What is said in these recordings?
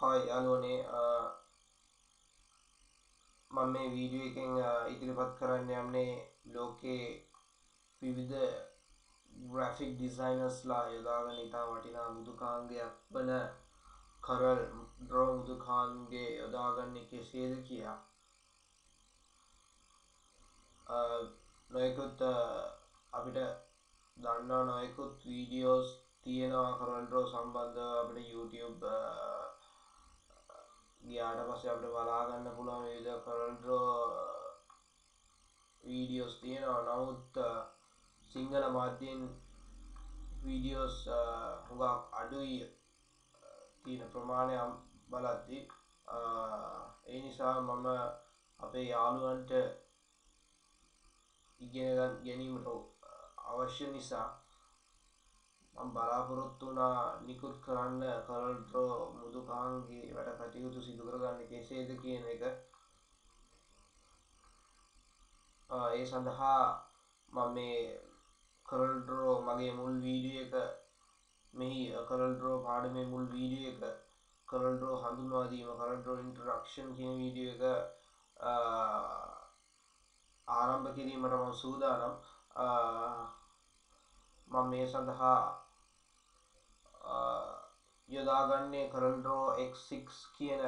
Hi යාළුවනේ මම මේ වීඩියෝ එකෙන් ඉදිරිපත් කරන්න යන්නේ ලෝකේ විවිධ ග්‍රැෆික් ඩිසයිනර්ස්ලා යොදාගෙන ඉතා වටිනා මෘදුකාංගයක් වන කරල් ඩ්‍රෝ මෘදුකාංගේ යොදාගන්නේ කෙසේද කියා නොයෙකුත් අපිට දන්නා නොයෙකුත් වීඩියෝස් තියෙනවා කරල් ඩ්‍රෝ සම්බන්ධව අපිට YouTube ගියාට පස්සේ අපිට බලා ගන්න පුළුවන් විවිධ කරල් ඩ්‍රෝ වීඩියෝස් තියෙනවා. නමුත් සිංහල මාධ්‍යයෙන් වීඩියෝස් හුඟක් අඩුයි තියෙන ප්‍රමාණය බලද්දී ඒ නිසා මම අපේ යාළුවන්ට ඉගෙන ගැනීමට අවශ්‍ය නිසා මම බලාපොරොත්තු වුණා නිකුත් කරන්න කරල් ඩ්‍රෝ මෘදුකාංගයේ වැඩ කටයුතු සිදු කරගන්න කෙසේද කියන එක. ඒ සඳහා මම මේ කරල් ඩ්‍රෝ මගේ මුල් වීඩියෝ එක මෙහි කරල් ඩ්‍රෝ පාඩමේ මුල් වීඩියෝ එක කරල් ඩ්‍රෝ හඳුන්වා දීම කරල් ඩ්‍රෝ ඉන්ට්‍රොඩක්ෂන් කියන වීඩියෝ එක ආරම්භ කිරීමට මම සූදානම්. මම මේ සඳහා යොදාගන්නේ කරල් ඩ්‍රෝ X6 කියන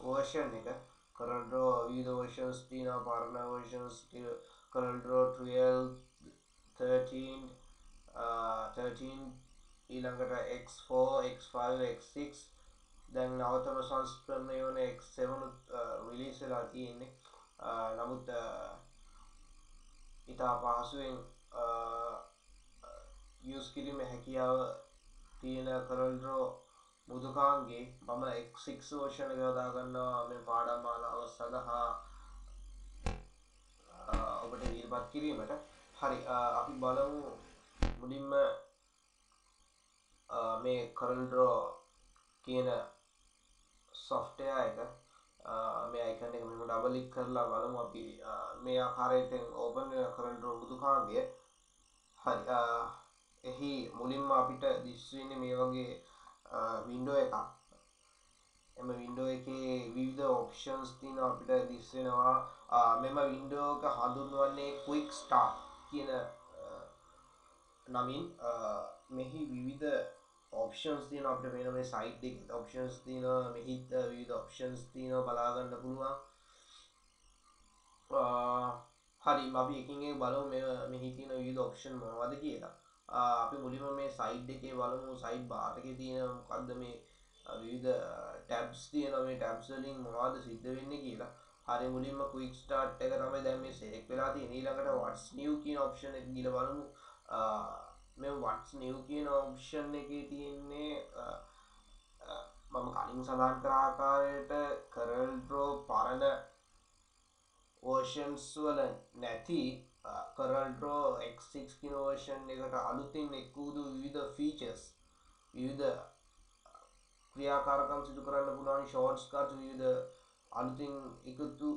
version එක. කරල් ඩ්‍රෝ විවිධ versions තියෙනවා. පරණ versions කරල් ඩ්‍රෝ 12 13 ඊළඟට X4 X5 X6 දැන් නවතම සංස්කරණය වන X7 රිලීස් වෙලා තියෙන්නේ. නමුත් ඉතා පහසුවෙන් යූස් කිරීමේ හැකියාව තියෙන කරල් ඩ්‍රෝ මෘදුකාංගේ මම X6 version එක යොදා ගන්නවා මේ පාඩම් මාලාව සඳහා ඔබට ඉදිරිපත් කිරීමට. හරි, අපි බලමු මුලින්ම මේ කරල් ඩ්‍රෝ කියන software එක මේ icon එක මෙහෙම double click කරලා බලමු අපි මේ ආකාරයට open වෙන කරල් ඩ්‍රෝ මෘදුකාංගය. හරි, එහි මුලින්ම අපිට දිස් වෙන්නේ මේ වගේ window එකක්. එම window එකේ විවිධ options තියෙනවා අපිට දිස් වෙනවා. මෙම window එක හඳුන්වන්නේ quick start කියන නමින්. මෙහි විවිධ options තියෙනවා අපිට පේන මේ side එකේ options තියෙනවා. මෙහිත් විවිධ options තියෙනවා බලා ගන්න පුළුවන්. හරි, අපි එකින් එක බලමු මෙහි තියෙන විවිධ option මොනවද කියලා. අපි මුලින්ම මේ side එකේ බලමු side bar එකේ තියෙන මොකද්ද මේ විවිධ tabs තියෙනවා. මේ tabs වලින් මොනවද සිද්ධ වෙන්නේ කියලා. හරි, මුලින්ම quick start එක තමයි දැන් මේ select වෙලා තියෙන්නේ. ඊළඟට what's new කියන option එක ගිහලා බලමු. මේ what's new කියන option එකේ තියෙන්නේ මම කලින් සඳහන් කර ආකාරයට කරල් ඩ්‍රෝ පරණ versions වල නැති කරල් ඩ්‍රෝ X6 කියන version එකට අලුතින් එක්වූ විවිධ features විවිධ ක්‍රියාකාරකම් සිදු කරන්න පුළුවන් shortcut විවිධ අලුතින් එකතු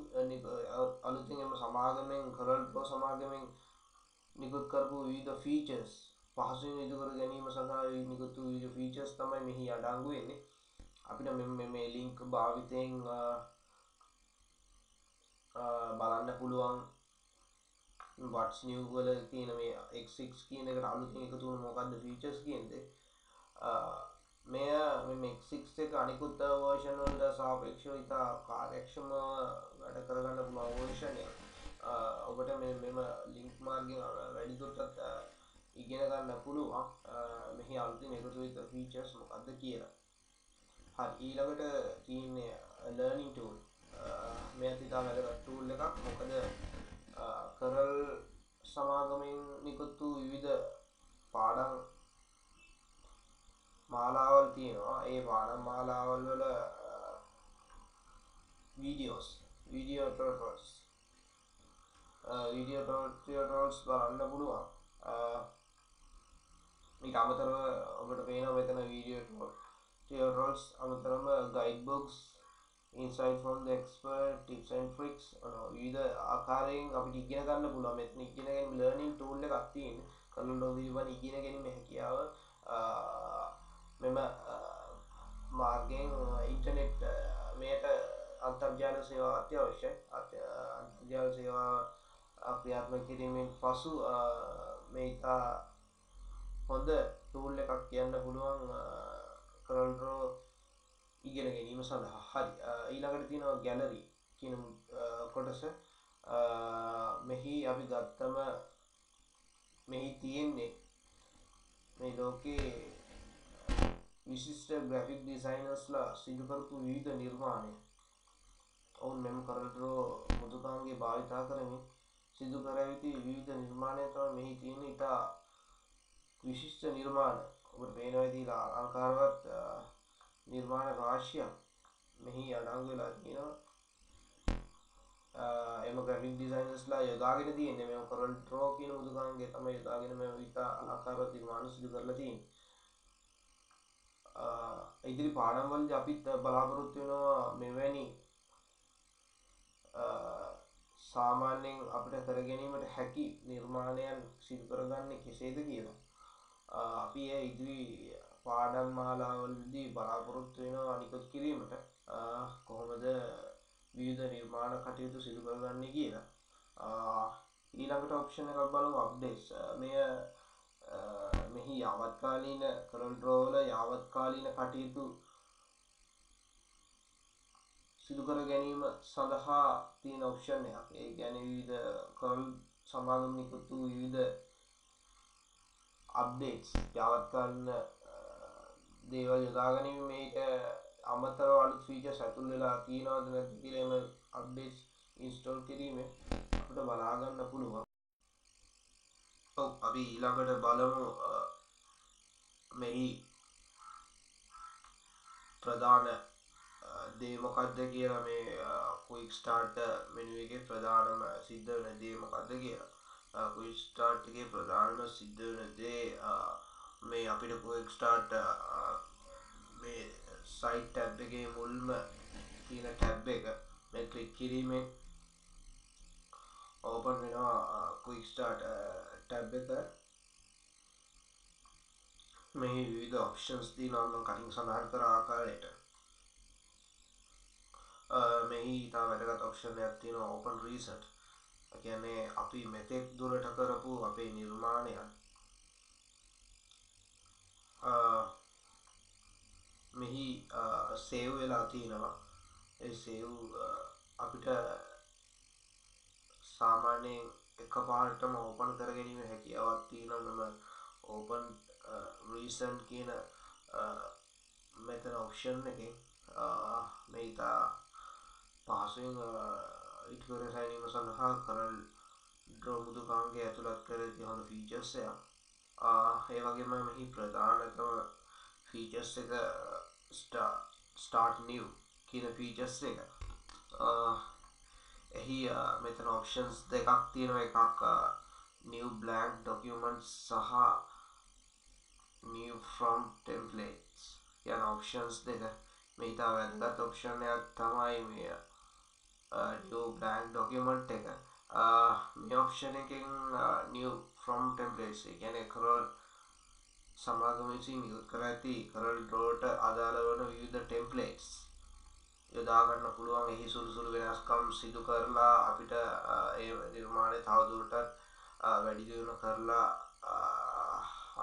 අලුතින් එම සමාගමෙන් කරල් ඩ්‍රෝ සමාගමෙන් නිකුත් කරපු විවිධ features පහසුවෙන් ඉදිරි කර ගැනීම සඳහා නිකුත් වූ විවිධ features තමයි මෙහි අඩංගු වෙන්නේ. අපිට මේ link භාවිතයෙන් බලන්න පුළුවන් what's new වල තියෙන මේ X6 කියන එකට අලුතින් එකතු වුණු මොකද්ද features කියන දේ. මේ X6 එක අනිකුත් version වලට සාපේක්ෂව ඉතා කාර්යක්ෂම වැඩ කරගන්න පුළුවන් version එක. ඔබට මෙම link මාර්ගයෙන් වැඩිදුරටත් ඉගෙන ගන්න පුළුවන් මෙහි අලුතින් එකතු වෙච්ච features මොකද්ද කියලා. හරි, ඊළඟට තියෙන්නේ learning tool. මේත් ඉතා වැදගත් tool එකක්. මොකද කරල් සමාගමෙන් නිකුත් වූ විවිධ පාඩම් මාලාවල් තියෙනවා. ඒ පාඩම් මාලාවල් වල video tutorials බලන්න පුළුවන්. ඊට අමතරව ඔබට පේනවා මෙතන video tutorials අමතරම guide books, insight from the expert, tips and tricks විවිධ ආකාරයෙන් අපිට ඉගෙන ගන්න පුළුවන්. මෙතන ඉගෙන ගැනීම learning tool එකක් තියෙන්නේ. කරල් ඩ්‍රෝ පිළිබඳ ඉගෙන ගැනීම හැකියාව මෙම මාර්ගයෙන් ඉන්ටර්නෙට් මෙයට අන්තර්ජාල සේවා අත්‍යවශ්‍යයි. අන්තර්ජාල සේවා ක්‍රියාත්මක කිරීමෙන් පසු මේ ඉතා හොඳ ටූල් එකක් කියන්න පුළුවන් කරල්රෝ ඉගෙන ගැනීම සඳහා. හරි, ඊළඟට තියෙනවා ගැලරි කියන කොටස. මෙහි අපි ගත්තම මෙහි තියෙන්නේ මේ ලෝකේ විශිෂ්ට ග්‍රැෆික් ඩිසයිනර්ස්ලා සිදු කරපු විවිධ නිර්මාණය. ඔවුන් මෙම කරල්රෝ මුදුකාන්ගේ භාවිතා කරමින් සිදු කර ඇති විවිධ නිර්මාණය තමයි මෙහි තියෙන ඉතා විශිෂ්ට නිර්මාණ. ඔබට පේනවා ඇති අලංකාරවත් නිර්මාණ රාශියක් මෙහි අඩංගු වෙලා තියෙනවා. එම ග්‍රැෆික් ඩිසයිනර්ස්ලා යොදාගෙන තියෙන්නේ මේ කොරල් ඩ්‍රෝ කියන මුදුකාංගය තමයි යොදාගෙන මේ ඉතා අලංකාරවත් නිර්මාණ සිදු කරලා තියෙන්නේ. ඉදිරි පාඩම් වලදී අපිත් බලාපොරොත්තු වෙනවා මෙවැනි සාමාන්‍යයෙන් අපිට කර ගැනීමට හැකි නිර්මාණයන් සිදු කරගන්නේ කෙසේද කියලා. අපි ඒ ඉදිරි පාඩම් මාලාවලදී බලාපොරොත්තු වෙනවා අනිකුත් කිරීමට. කොහොමද විවිධ නිර්මාණ කටයුතු සිදු කරගන්නේ කියලා. ඊළඟට ඔප්ෂන් එකක් බලමු අප්ඩේට්ස්. මෙහි යාවත්කාලීන කරල් ඩ්‍රෝ වල යාවත්කාලීන කටයුතු සිදු කර ගැනීම සඳහා තියෙන ඔප්ෂන් එකක්. ඒ කියන්නේ විවිධ කරල් සමාගම නිකුත් වූ විවිධ අප්ඩේට්ස් යාවත්කාලීන දේවල් යොදා ගැනීම මේක අමතරව අලුත් ෆීචර්ස් ඇතුල් වෙලා තියෙනවද නැද්ද කියලා එම අප්ඩේට්ස් ඉන්ස්ටෝල් කිරීමෙන් අපිට බලා ගන්න පුළුවන්. ඔව්, අපි ඊළඟට බලමු මෙහි ප්‍රධාන දේ මොකක්ද කියලා. මේ ක්වික් ස්ටාර්ට් මෙනු එකේ ප්‍රධානම සිද්ධ වෙන දේ මොකක්ද කියලා. ක්වික් ස්ටාර්ට් එකේ ප්‍රධානම සිද්ධ වෙන දේ මේ අපිට ක්වික් ස්ටාර්ට් මේ සයිට් ටැබ් එකේ මුල්ම තියෙන ටැබ් එක මේ ක්ලික් කිරීමෙන් ඕපන් වෙනවා ක්වික් ස්ටාර්ට් ටැබ් එක. මේ විවිධ ඔප්ෂන්ස් තියෙනවා මම කලින් සඳහන් කර ආකාරයට. මෙහි ඉතා වැදගත් ඔප්ෂන් එකක් තියෙනවා ඕපන් රීසෙට්. ඒ කියන්නේ අපි මෙතෙක් දුරට කරපු අපේ නිර්මාණයන් මෙහි සේව් වෙලා තියෙනවා. ඒ සේව් අපිට සාමාන්‍යයෙන් එකපාරටම ඕපන් කර ගැනීම හැකියාවක් තියෙනවා. මම ඕපන් රීසන්ට් කියන මෙතන ඔප්ෂන් එකෙන් මේ ඉතා පහසුවෙන් ඉටු කර ගැනීම සඳහා කරල් ඩ්‍රෝ මුදුකාංගය ඇතුළත් කර ඇති හොඳ ෆීචර්ස් එකක්. ඒ වගේම මෙහි ප්‍රධානතම ෆීචර්ස් එක ස්ටාර්ට් නිව් කියන ෆීචර්ස් එක. එහි මෙතන ඔප්ෂන්ස් දෙකක් තියෙනවා. එකක් new blank documents සහ new from templates යන ඔප්ෂන්ස් දෙක. මේ ඉතා වැදගත් ඔප්ෂන් එකක් තමයි මේ new blank document එක. මේ ඔප්ෂන් එකෙන් new from templates ඒ කියන්නේ කරල් සමාගම විසින් නිකුත් කර ඇති කරල් ඩ්‍රෝට අදාළ වන විවිධ ටෙම්ප්ලේට්ස් යොදා ගන්න පුළුවන්. එහි සුළු වෙනස්කම් සිදු කරලා අපිට ඒ නිර්මාණය තවදුරටත් වැඩි දියුණු කරලා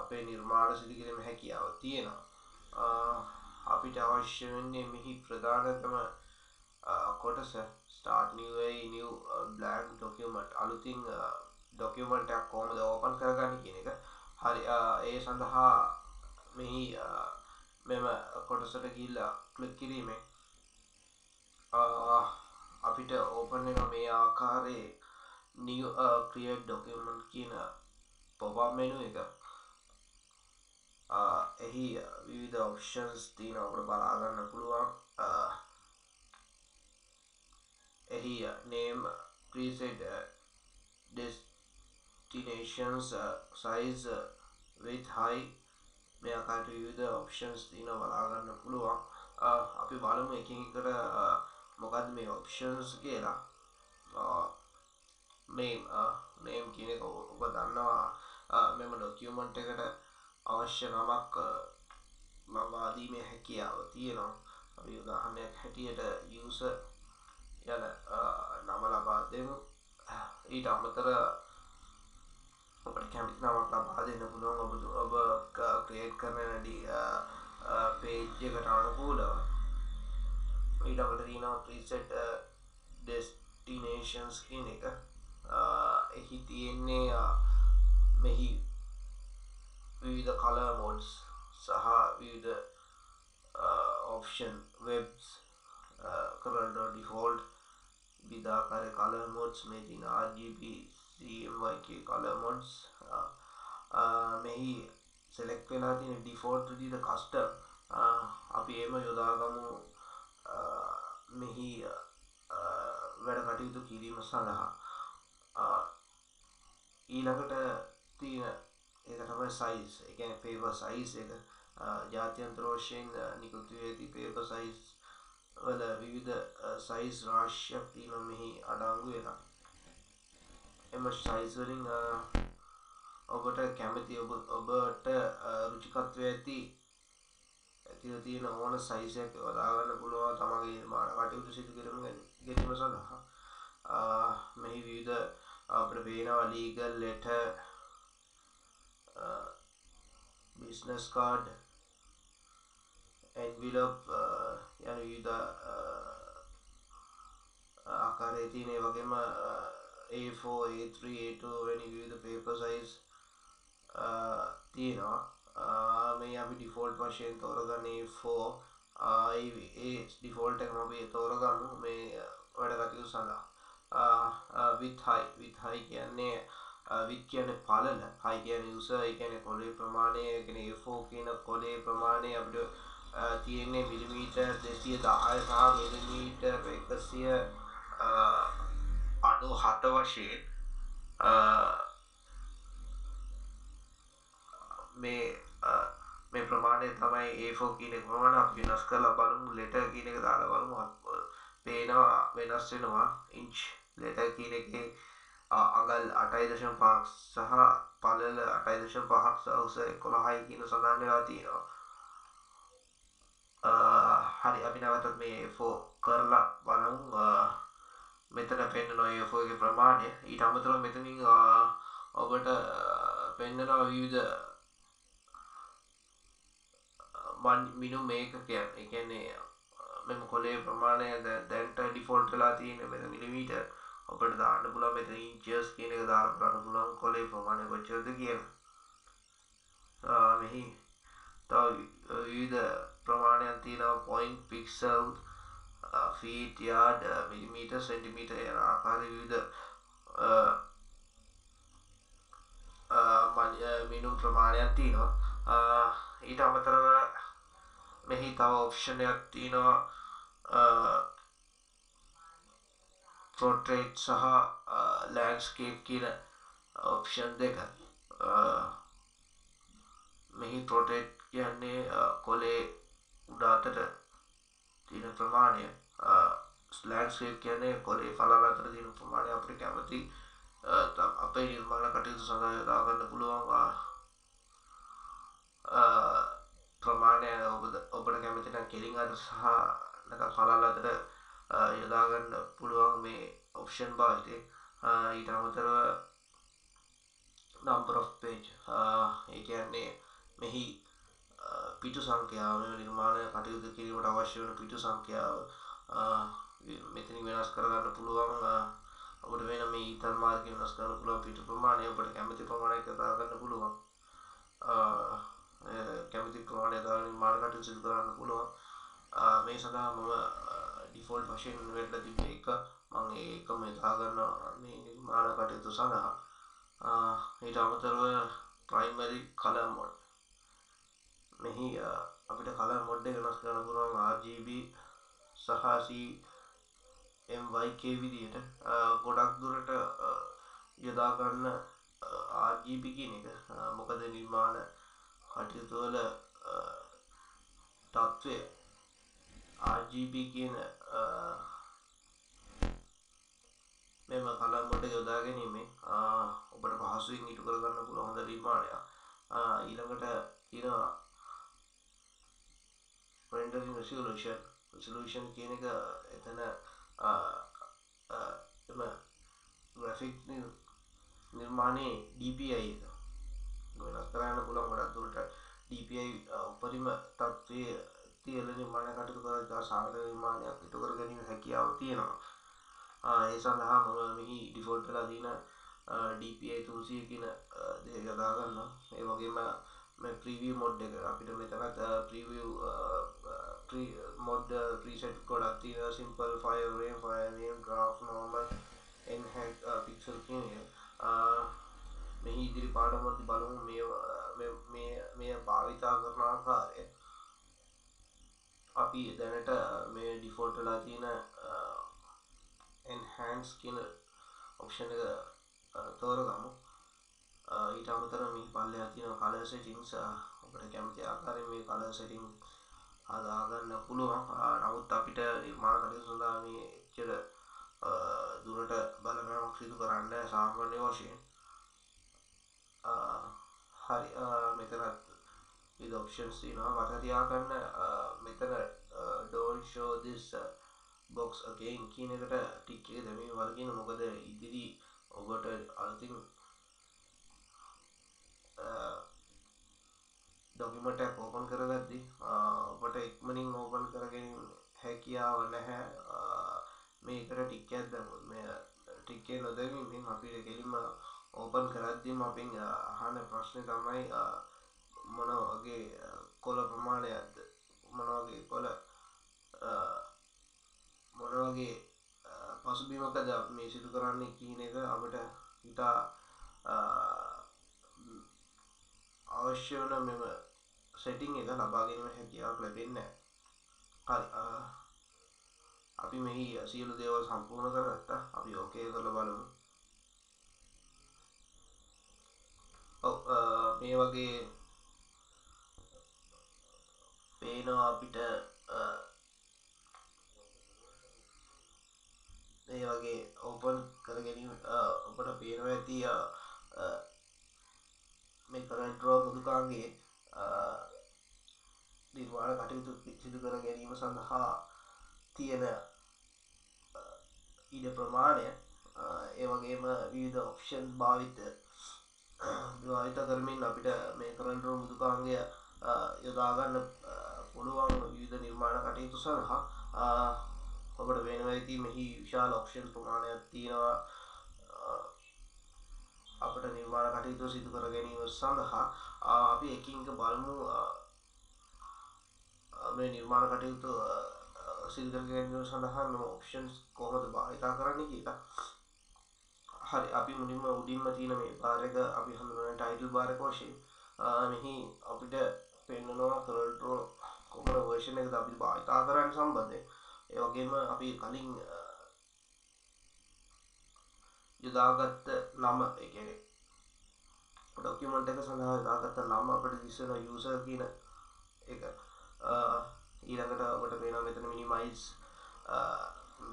අපේ නිර්මාණ සිදු කිරීම හැකියාව තියෙනවා. අපිට අවශ්‍ය වෙන්නේ මෙහි ප්‍රධානතම කොටස start new blank document. අලුතින් ඩොකියුමන්ට් එකක් කොහොමද ඕපන් කරගන්නේ කියන එක. හරි, ඒ සඳහා මෙහි මෙම කොටසට ගිහිල්ලා ක්ලික් කිරීමෙන් අපිට ඕපන් වෙන මේ ආකාරයේ new create document කියන pop up menu එක. එහි විවිධ ඔප්ෂන්ස් තියෙනවා අපිට බලා ගන්න පුළුවන්. එහි name, preset, destinations, size, width, height මේ ආකාරයට විවිධ ඔප්ෂන්ස් තියෙනවා බලා ගන්න පුළුවන්. අපි බලමු එකින් එකට මොකද්ද මේ ඔප්ෂන්ස් කියලා. name කියන එක ඔබ දන්නවා මෙම ඩොකියුමන්ට් එකට අවශ්‍ය නමක් මවාදීමේ හැකියාව තියෙනවා. අපි උදාහරණයක් හැටියට user යන නම ලබා දෙමු. ඊට අමතර ඔබට කැමති නමක් ලබා දෙන්න පුළුවන් ඔබ ක්‍රියේට් කරන පේජ් එකට අනුකූලව. ඊළඟට තියෙනවා preset destinations කියන එක. එහි තියෙන්නේ මෙහි විවිධ color modes සහ විවිධ option webs කරලා default විවිධාකාර color modes මේ තියෙන RGB CMYK color modes මෙහි select වෙලා තියෙන default විදිහට custom අපි එහෙම යොදාගමු මෙහි වැඩ කටයුතු කිරීම සඳහා. ඊළඟට තියෙන ඒක තමයි size. ඒ කියන්නේ paper size එක ජාත්‍යන්තර වශයෙන් නිකුත් වී ඇති paper size වල විවිධ size රාශියක් තියෙනවා මෙහි අඩංගු වෙලා. එම size වලින් ඔබට කැමති ඔබට රුචිකත්වය ඇතිව තියෙන ඕන size එකක් යොදා ගන්න පුළුවන් තමන්ගේ නිර්මාණ කටයුතු සිදු කිරීම සඳහා. මෙහි විවිධ අපිට පේනවා legal letter, business card, envelope යන විවිධ ආකාරයේ තියෙන ඒ වගේම A4, A3, A2 වැනි විවිධ paper size තියෙනවා. මේ අපි default වශයෙන් තෝරගන්න A4 ඒ default එකම අපි තෝරගමු මේ වැඩ කටයුතු සඳහා. with high කියන්නේ with කියන්නේ පළල, high කියන්නේ උස, ඒ කියන්නේ කොලේ ප්‍රමාණය, ඒ කියන්නේ A4 කියන කොලේ ප්‍රමාණය අපිට තියෙන්නේ මිලිමීටර් 210 සහ මිලිමීටර් 197 වශයෙන් මේ ප්‍රමාණය තමයි A4 කියන එක ප්‍රමාණය. අපි වෙනස් කරලා බලමු letter කියන එක දාලා බලමු. පේනවා වෙනස් වෙනවා. inch letter කියන එකේ අඟල් 8.5ක් සහ පළල 8.5ක් සහ උස 11යි කියන සඳහන් වෙලා තියෙනවා. හරි අපි නැවතත් මේ A4 කරලා බලමු. මෙතන පෙන්නනවා A4 එකේ ප්‍රමාණය. ඊට අමතරව මෙතනින් ඔබට පෙන්නනවා විවිධ මිනුම් ඒකකයන්. ඒ කියන්නේ මෙම කොලේ ප්‍රමාණය දැන්ට ඩිෆෝල්ට් වෙලා තියෙන මෙතන මිලිමීටර්. ඔබට දාන්න පුළුවන් මෙතන ඉන්චස් කියන එක දාලා බලන්න පුළුවන් කොලේ ප්‍රමාණය කොච්චරද කියලා. මෙහි තව විවිධ ප්‍රමාණයන් තියෙනවා point, pixel, feet, yard, millimeter, centimeter යන ආකාරයේ විවිධ මිනුම් ප්‍රමාණයන් තියෙනවා. ඊට අමතරව මෙහි තව ඔප්ෂන් එකක් තියෙනවා portrait සහ landscape කියන ඔප්ෂන් දෙක. මෙහි portrait කියන්නේ කොලේ උඩ අතට තියෙන ප්‍රමාණය. landscape කියන්නේ කොලේ පළල අතර තියෙන ප්‍රමාණය. අපිට කැමති අපේ නිර්මාණ කටයුතු සඳහා යොදා ගන්න පුළුවන් ප්‍රමාණය ඔබට කැමති නම් කෙලින් අතට සහ නැත්නම් පළල් අතට යොදා ගන්න පුළුවන් මේ ඔප්ෂන් භාවිතය. ඊට අමතරව number of page ඒ කියන්නේ මෙහි පිටු සංඛ්‍යාව මේ නිර්මාණ කටයුතු කිරීමට අවශ්‍ය වන පිටු සංඛ්‍යාව මෙතනින් වෙනස් කරගන්න පුළුවන්. ඔබට වෙන මේ ඊතල් මාර්ගයෙන් වෙනස් කරන්න පුළුවන් පිටු ප්‍රමාණය. ඔබට කැමති ප්‍රමාණයක් යොදා ගන්න පුළුවන්. කැමති ප්‍රමාණය දාලා නිර්මාණ කටයුතු සිදු කරන්න පුළුවන්. මේ සඳහා මම ඩිෆෝල්ට් වශයෙන් වෙන්න තිබ්බ එක මම ඒකම යොදා ගන්නවා මේ නිර්මාණ කටයුතු සඳහා. ඊට අමතරව primary color mode. මෙහි අපිට color mode එක වෙනස් කරන්න පුළුවන් RGB සහ CMYK විදියට. ගොඩක් දුරට යොදා ගන්න RGB කියන එක. මොකද නිර්මාණ කටයුතු වල තත්ත්වය RGB කියන මෙම color mode එක යොදා ගැනීමෙන් ඔබට පහසුවෙන් ඉටු කර ගන්න පුළුවන් හොඳ නිර්මාණයක්. ඊළඟට තියෙනවා rendering resolution කියන එක එතන එම graphic නිර්මාණයේ DPI එක වෙනස් කරන්න පුළුවන් ගොඩක් දුරට DPI උපරිම තත්ත්වයේ තියලා නිර්මාණ කටයුතු කර ඉතා සාර්ථක නිර්මාණයක් ඉටු කර ගැනීම හැකියාව තියෙනවා. ඒ සඳහා මම මෙහි ඩිෆෝල්ට් වෙලා තියෙන DPI 300 කියන දේ යොදා ගන්නවා. ඒ වගේම මේ preview mode එක අපිට මෙතනත් preview mode preset ගොඩක් තියෙනවා. simple fire graph normal enhance pixel කියන එක. මෙහි ඉදිරි පාඩමවලදී බලමු මේ භාවිතා කරන ආකාරය. අපි දැනට මේ ඩිෆෝල්ට් වෙලා තියෙන enhance කියන ඔප්ෂන් එක තෝරගමු. ඊට අමතරව මේ පල්ලෙහා තියෙන color settings අපිට කැමති ආකාරයෙන් මේ color settings හදාගන්න පුළුවන්. නමුත් අපිට නිර්මාණ කටයුතු සඳහා මේ එච්චර දුරට බලපෑමක් සිදු කරන්න සාමාන්‍ය වශයෙන්. හරි මෙතන with options තියෙනවා. මතක තියාගන්න මෙතන don't show this box again කියන එකට ටික් එක දැමීම වලකින්න. මොකද ඉදිරි ඔබට අලුතින් ඩොකියුමන්ට් එකක් ඕපන් කරගද්දී ඔබට ඉක්මනින් ඕපන් කර ගැනීම හැකියාව නැහැ මේකට ටික් එකක් දැම්මොත්. මේ ටික් එක නොදැමීමෙන් අපිට කෙලින්ම ඕපන් කරද්දීම අපෙන් අහන ප්‍රශ්නේ තමයි මොන වගේ කොළ ප්‍රමාණයක්ද, මොන වගේ කොළ මොන වගේ පසුබිමකද මේ සිදු කරන්නේ කියන එක අපිට ඉතා අවශ්‍ය වන මෙම සෙටිං එක ලබා ගැනීම හැකියාවක් ලැබෙන්නේ නැහැ. හරි අපි මෙහි සියලු දේවල් සම්පූර්ණ කරගත්තා. අපි ඕකේ කරලා බලමු. ඔව් මේ වගේ පේනවා අපිට මේ වගේ ඕපන් කර ගැනීම ඔබට පේනවා ඇති මේ කරන්ට් ඩ්‍රෝ මෘදුකාංගයේ නිර්මාණ කටයුතු සිදු කර ගැනීම සඳහා තියෙන ඉඩ ප්‍රමාණය ඒ වගේම විවිධ ඔප්ෂන් භාවිත කරමින් අපිට මේ කරන්ට් ඩ්‍රෝ මෘදුකාංගය යොදා ගන්න පුළුවන් විවිධ නිර්මාණ කටයුතු සඳහා. ඔබට වෙනවා ඇති මෙහි විශාල ඔප්ෂන් ප්‍රමාණයක් තියෙනවා අපට නිර්මාණ කටයුතු සිදු කර ගැනීම සඳහා. අපි එකින් එක බලමු මේ නිර්මාණ කටයුතු සිදු කර ගැනීම සඳහා මේ ඔප්ෂන්ස් කොහොමද භාවිතා කරන්නේ කියලා. හරි අපි මුලින්ම උඩින්ම තියෙන මේ බාර් එක අපි හඳුනන ටයිටල් බාර් එක වශයෙන් මෙහි අපිට පෙන්නනවා කරන්ට් ඩ්‍රෝ කොමන version එකද අපි භාවිතා කරන්න සම්බන්ධයෙන්. ඒ වගේම අපි කලින් යොදාගත්ත නම, ඒ කියන්නේ ඩොකියුමන්ට් එක සඳහා යොදාගත්ත නම අපිට දිස් වෙන user කියන එක. ඊළඟට ඔබට පේනවා මෙතන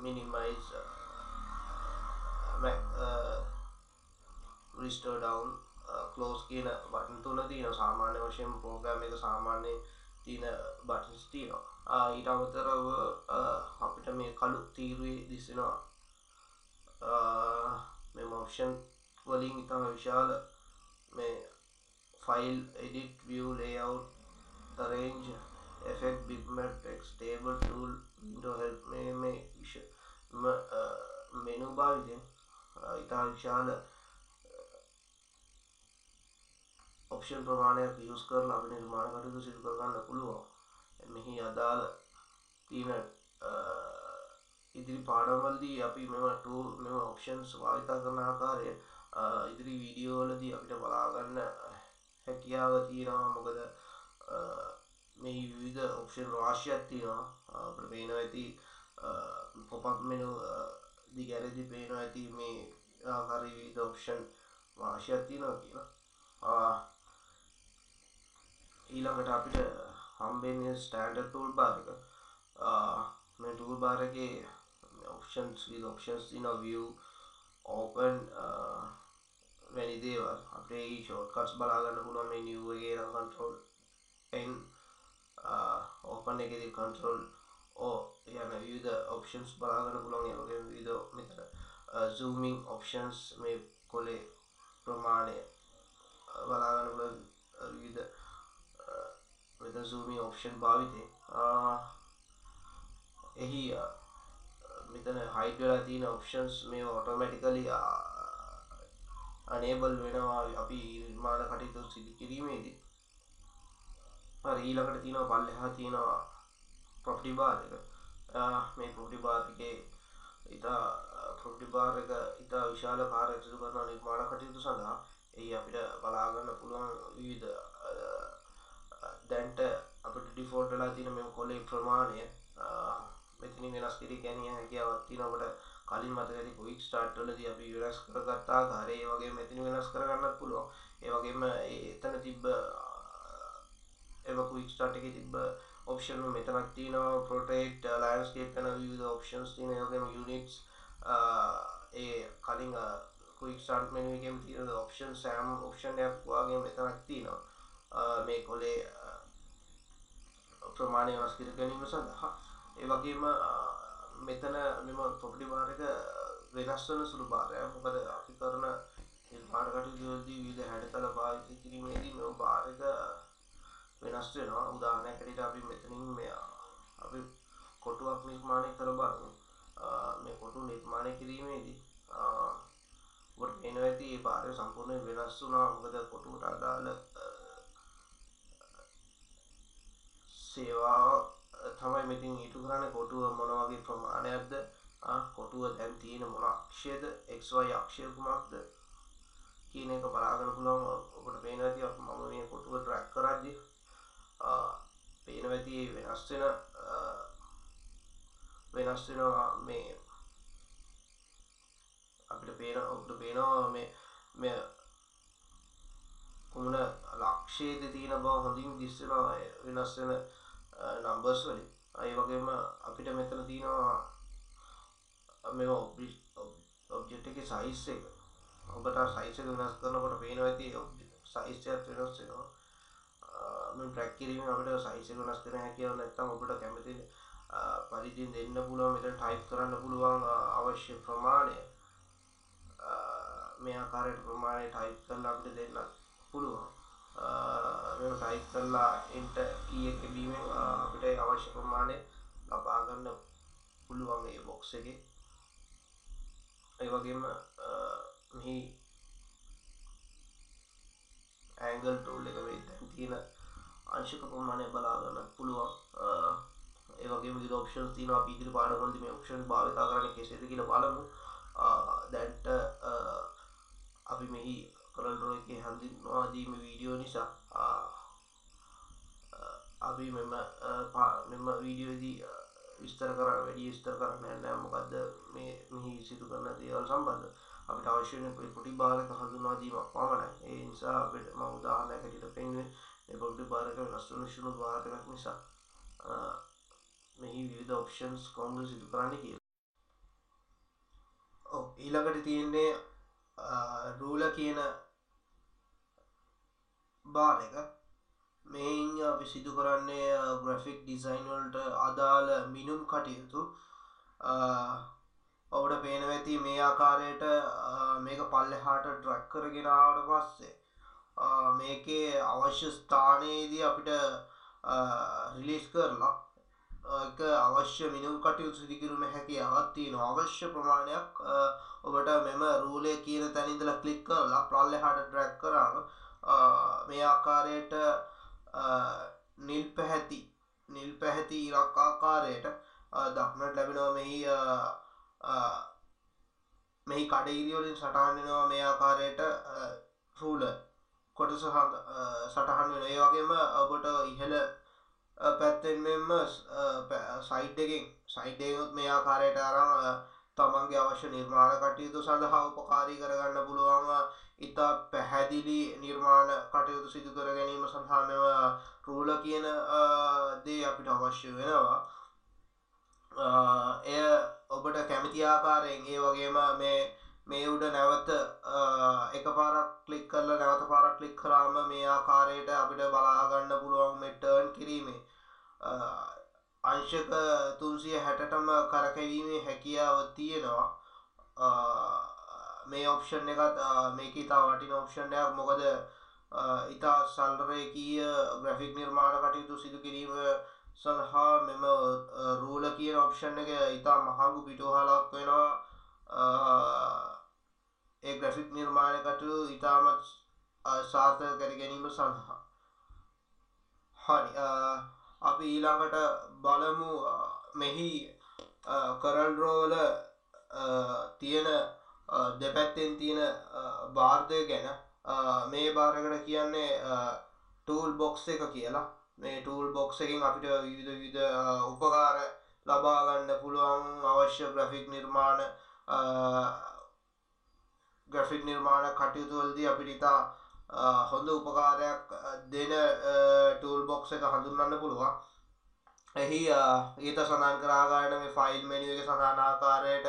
minimize restore down close කියන බටන් තුන තියෙනවා. සාමාන්‍ය වශයෙන් ප්‍රෝග්‍රෑම් එක සාමාන්‍යයෙන් තියෙන බටන්ස් තියෙනවා. ඊට අමතරව අපිට මේ කළු තීරුවේ දිස් වෙනවා මෙම ඔප්ෂන් වලින් ඉතාම විශාල මේ file edit view layout arrange effect bitmap text table tool window help මේ මෙනු භාවිතයෙන් ඉතා විශාල ඔප්ෂන් ප්‍රමාණයක් යූස් කරලා අපි නිර්මාණ කටයුතු සිදු කර ගන්න පුළුවන්. මෙහි අදාළ තියෙන ඉදිරි පාඩම්වලදී අපි මෙම ඔප්ෂන්ස් භාවිතා කරන ආකාරය ඉදිරි වීඩියෝ වලදී අපිට බලා ගන්න හැකියාව තියෙනවා. මොකද මේ විවිධ ඔප්ෂන් රාශියක් තියෙනවා. අපිට පේනවා ඇති pop up menu දිගහැරදී පේනවා ඇති මේ ආකාරයේ විවිධ ඔප්ෂන් රාශියක් තියෙනවා කියලා. ඊළඟට අපිට හම්බෙන්නේ ස්ටෑන්ඩඩ් ටූල් බාර් එක. මේ ටූල් බාර් එකේ options තියෙනවා view open වැනි දේවල්. අපිට shortcuts බලා ගන්න පුළුවන් මේ new එකේ නම් control n open එකේදී control යන විවිධ options බලා ගන්න පුළුවන්. ඒ වගේම විවිධ මෙතන zooming options මේ කොලේ ප්‍රමාණය බලා ගන්න පුළුවන්. විවිධ මෙතන zooming option භාවිතේ එහි මෙතන hide වෙලා තියෙන options මේ automatically enable වෙනවා අපි නිර්මාණ කටයුතු සිදු කිරීමේදී. හරි, ඊළඟට තියෙනවා පල්ලෙහා තියෙනවා property bar එක. මේ property bar එකේ property bar එක ඉතා විශාල කාර්යයක් සිදු කරන නිර්මාණ කටයුතු සඳහා එහි අපිට බලා ගන්න පුළුවන් විවිධ දැන්ට අපිට default වෙලා තියෙන මේ කොලේ ප්‍රමාණය මෙතනින් වෙනස් කිරීම ගැනීම හැකියාවක් තියෙනවා. අපිට කලින් මතක ඇති quick start වලදී අපි වෙනස් කරගත්ත ආකාරය ඒ වගේම මෙතනින් වෙනස් කරගන්නත් පුළුවන්. ඒ වගේම එතන තිබ්බ quick start එකේ තිබ්බ option මෙතනක් තියෙනවා. protect landscape යන විවිධ options තියෙනවා. ඒ වගේම units ඒ කලින් quick start menu එකේම තියෙන options සෑම option එකක් වගේ මෙතනක් තියෙනවා. මේ කොලේ ප්‍රමාණය වෙනස් කර ගැනීම සඳහා. ඒ වගේම මෙතන මෙම property bar එක වෙනස් වෙන සුළු බාරයක්. මොකද අපි කරන නිර්මාණ කටයුතු වලදී විවිධ හැඩතල භාවිත කිරීමේදී මෙම bar එක වෙනස් වෙනවා. උදාහරණයක් ඇරෙට අපි මෙතනින් අපි කොටුවක් නිර්මාණය කර බලමු. මේ කොටුව නිර්මාණය කිරීමේදී ඔබට පේනවා ඇති මේ bar එක සම්පූර්ණයෙන් වෙනස් වුණා. මොකද කොටුවට අදාළ සේවාව තමයි මෙතින් ඊටු කරන්නේ. කොටුව මොන වගේ ප්‍රමාණයක්ද, කොටුව දැන් තියෙන මොන අක්ෂයද, xy අක්ෂය කුමක්ද කියන එක බලාගන්න පුළුවන්. ඔබට පේනවා ඇති මම මේ කොටුව ඩ්‍රැග් කරද්දී පේනවා ඇති වෙනස් වෙනවා මේ අපිට පේනවා මේ කුමන ලක්ෂයේද තියෙන බව හොඳින් දිස්සෙනවා වෙනස් වෙන numbers වලින්. ඒ වගේම අපිට මෙතන තියෙනවා මේ object එකේ size එක. ඔබට size එක වෙනස් කරනකොට පේනවා ඇති size එක වෙනස් වෙනවා. මේ track කිරීමෙන් අපිට size එක වෙනස් කරන්න හැකියාව නැත්නම් ඔබට කැමති පරිදි දෙන්න පුළුවන්. මෙතන type කරන්න පුළුවන් අවශ්‍ය ප්‍රමාණය. මේ ආකාරයට ප්‍රමාණය type කරලා අපිට දෙන්න පුළුවන්. මේක type කරලා enter key එක බීමෙන් අපිට අවශ්‍ය ප්‍රමාණය ලබා ගන්න පුළුවන් මේ box එකේ. ඒ වගේම මෙහි angle tool එක මේ තියෙන අංශක ප්‍රමාණය බලා ගන්න පුළුවන්. ඒ වගේම විවිධ options තියෙනවා. අපි ඉදිරි පාඩම්වලදී මේ options භාවිත කරන්නේ කෙසේද කියලා බලමු. දැන්ට අපි මෙහි Corel Draw එකේ හඳුන්වා දීම වීඩියෝ නිසා අපි මෙම වීඩියෝදී විස්තර කරන්න නැහැ. මොකද මෙහි සිදු කරන දේවල් සම්බන්ධ අපිට අවශ්‍ය වෙන property bar එක හඳුන්වා දීමක් පමණයි. ඒ නිසා අපිට මම උදාහරණයක් ඇටියට පෙන්වන්නේ මේ property bar එක වෙනස් වෙන සුළු වාරයක් නිසා මෙහි විවිධ options කොහොමද සිදු කරන්නේ කියලා. ඊළඟට තියෙන්නේ ruler කියන bar එක. මේන් අපි සිදු කරන්නේ graphic design වලට අදාළ මිනුම් කටයුතු. ඔබට පේනවා ඇති මේ ආකාරයට මේක පල්ලෙහාට ඩ්‍රැග් කරගෙන ආවට පස්සේ මේකේ අවශ්‍ය ස්ථානයේදී අපිට රිලීස් කරලා ඒක අවශ්‍ය මිනුම් කටයුතු සිදු කිරීම හැකියාවක් තියෙනවා. අවශ්‍ය ප්‍රමාණයක් ඔබට මෙම ruler කියන තැන ඉඳලා ක්ලික් කරලා පල්ලෙහාට ඩ්‍රැග් කරාම මේ ආකාරයට නිල් පැහැති ඉරක් ආකාරයට දක්නට ලැබෙනවා. මෙහි කඩඉරි වලින් සටහන් වෙනවා මේ ආකාරයට ruler කොටස සටහන් වෙනවා. ඒ වගේම ඔබට ඉහළ පැත්තෙන් මෙන්න සයිඩ් එකෙන් මේ ආකාරයට අරන් තමන්ගේ අවශ්‍ය නිර්මාණ කටයුතු සඳහා උපකාරී කරගන්න පුළුවන්. ඉතා පැහැදිලි නිර්මාණ කටයුතු සිදු කර ගැනීම සඳහා මෙම ruler කියන දේ අපිට අවශ්‍ය වෙනවා. එය ඔබට කැමති ආකාරයෙන් ඒ වගේම මේ උඩ නැවත එකපාරක් ක්ලික් කරලා නැවත පාරක් ක්ලික් කරාම මේ ආකාරයට අපිට බලා ගන්න පුළුවන් මේ ටර්න් කිරීමේ අංශක 360ටම කරකැවීමේ හැකියාව තියෙනවා. මේ ඔප්ෂන් එකත් මේක ඉතා වටින ඔප්ෂන් එකක්. මොකද ඉතා සල්රේකීය ග්‍රැෆික් නිර්මාණ කටයුතු සිදු කිරීම සඳහා මෙම රූල කියන ඔප්ෂන් එක ඉතා මහඟු පිටුවහලක් වෙනවා. ඒ ග්‍රැෆික් නිර්මාණ කටයුතු ඉතාමත් සාර්ථක කර ගැනීම සඳහා. හරි, අපි ඊළඟට බලමු මෙහි කරල් රෝවල තියෙන දෙපැත්තෙන් තියෙන භාර්දය ගැන. මේ භාරකට කියන්නේ ටූල් බොක්ස් එක කියලා. මේ ටූල් බොක්ස් එකෙන් අපිට විවිධ උපකාර ලබා ගන්න පුළුවන්. අවශ්‍ය ග්‍රැෆික් නිර්මාණ කටයුතු වලදී අපිට ඉතා හොඳ උපකාරයක් දෙන ටූල් බොක්ස් එක හඳුන්වන්න පුළුවන්. එහි ඊට සඳහන් කර ආකාරයට මේ ෆයිල් මෙනු එකේ සඳහන් ආකාරයට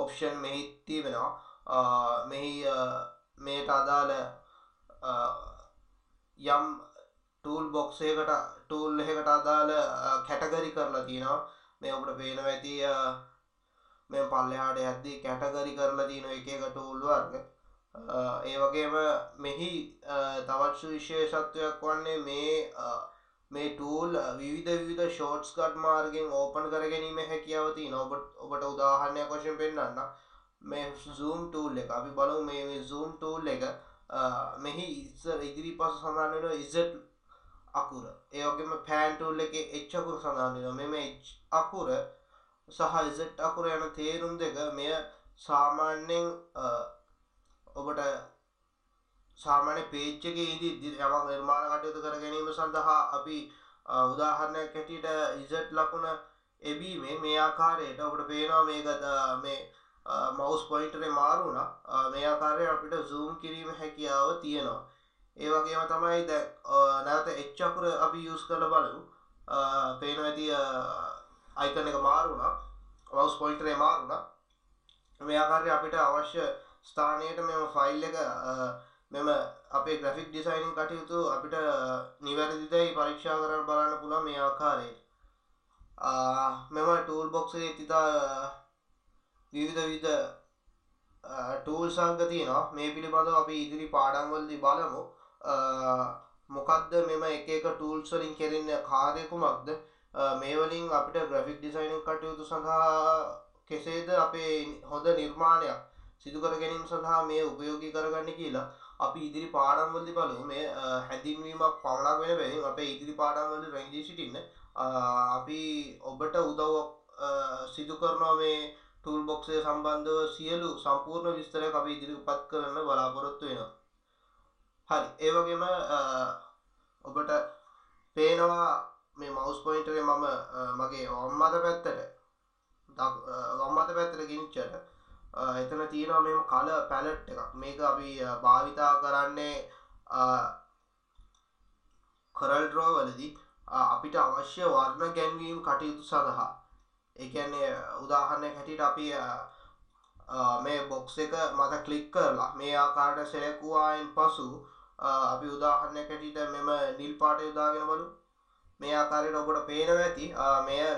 ඔප්ෂන් මෙහි තිබෙනවා. මෙහි මේට අදාළ යම් ටූල් බොක්ස් එකකට ටූල් එකකට අදාළ කැටගරි කරලා තියෙනවා. මේ ඔබට පේනවා ඇති මේ පල්ලෙහාට යද්දී කැටගරි කරලා තියෙන එක එක ටූල් වර්ග. ඒ වගේම මෙහි තවත් විශේෂත්වයක් වන්නේ මේ ටූල් විවිධ ෂෝට්ස් කට් මාර්ගෙන් ඕපන් කර ගැනීම හැකියාව තියෙනවා. ඔබට උදාහරණයක් වශයෙන් පෙන්නන්න මේ zoom tool එක. අපි බලමු මේ zoom tool එක මෙහි ඉදිරිපස සඳහන් වෙනවා Z අකුර. ඒ වගේම pan tool එකේ H අකුර සඳහන් වෙනවා. මේ H අකුර සහ Z අකුර යන තේරුම් දෙක මෙය සාමාන්‍යයෙන් ඔබට සාමාන්‍ය පේජ් එකේ ඉදි යමක් නිර්මාණ කටයුතු කර ගැනීම සඳහා අපි උදාහරණයක් හැටියට Z ලකුණ එබීමේ මේ ආකාරයට ඔබට පේනවා මේක මේ මවුස් පොයින්ටරේ මාරු වුණා. මේ ආකාරයට අපිට zoom කිරීම හැකියාව තියෙනවා. ඒ වගේම තමයි දැන් නැවත H අකුර අපි යූස් කරලා බලමු. පේනවා ඇති අයිකන් එක මාරු වුණා. මවුස් පොයින්ටරේ මාරු වුණා. මේ ආකාරයට අපිට අවශ්‍ය ස්ථානයට මෙම ෆයිල් එක මෙම අපේ ග්‍රැෆික් ඩිසයිනින් කටයුතු අපිට නිවැරදිදයි පරීක්ෂා කරන්න බලන්න පුළුවන් මේ ආකාරයට. මෙම ටූල් බොක්ස් එකේ ඉතිතා විවිධ ටූල්ස් අංග තියෙනවා. මේ පිළිබඳව අපි ඉදිරි පාඩම් වලදී බලමු. මොකද්ද මෙම එක එක ටූල්ස් වලින් කෙරෙන කාර්ය කුමක්ද? මේ වලින් අපිට ග්‍රැෆික් ඩිසයිනින් කටයුතු සඳහා කෙසේද අපේ හොඳ නිර්මාණයක් සිදු කර ගැනීම සඳහා මේ උපයෝගී කරගන්නේ කියලා අපි ඉදිරි පාඩම් වලදී බලමු. මේ හැඳින්වීමක් පමණක් වෙන බැවින් අපේ ඉදිරි පාඩම් වලදී රැඳී සිටින්න අපි ඔබට උදව්වක් සිදු කරනවා. මේ ටූල් බොක්ස් එක සම්බන්ධව සියලු සම්පූර්ණ විස්තරයක් අපි ඉදිරිපත් කරන්න බලාපොරොත්තු වෙනවා. හරි, ඒ වගේම ඔබට පේනවා මේ මවුස් පොයින්ටරේ මම මගේ වම් අත පැත්තට ගෙනිච්චට එතන තියෙනවා මේ කලර් පැලට් එකක්. මේක අපි භාවිතා කරන්නේ කරල් ඩ්‍රෝ වලදී අපිට අවශ්‍ය වර්ණ ගැන්වීම් කටයුතු සඳහා. ඒ කියන්නේ උදාහරණයක් හැටියට අපි මේ බොක්ස් එක මත ක්ලික් කරලා මේ ආකාරයට සෙලෙක්ට් වුවායින් පසු අපි උදාහරණයක් හැටියට මෙම නිල් පාට යොදාගෙන බලමු. මේ ආකාරයට ඔබට පේනවා ඇති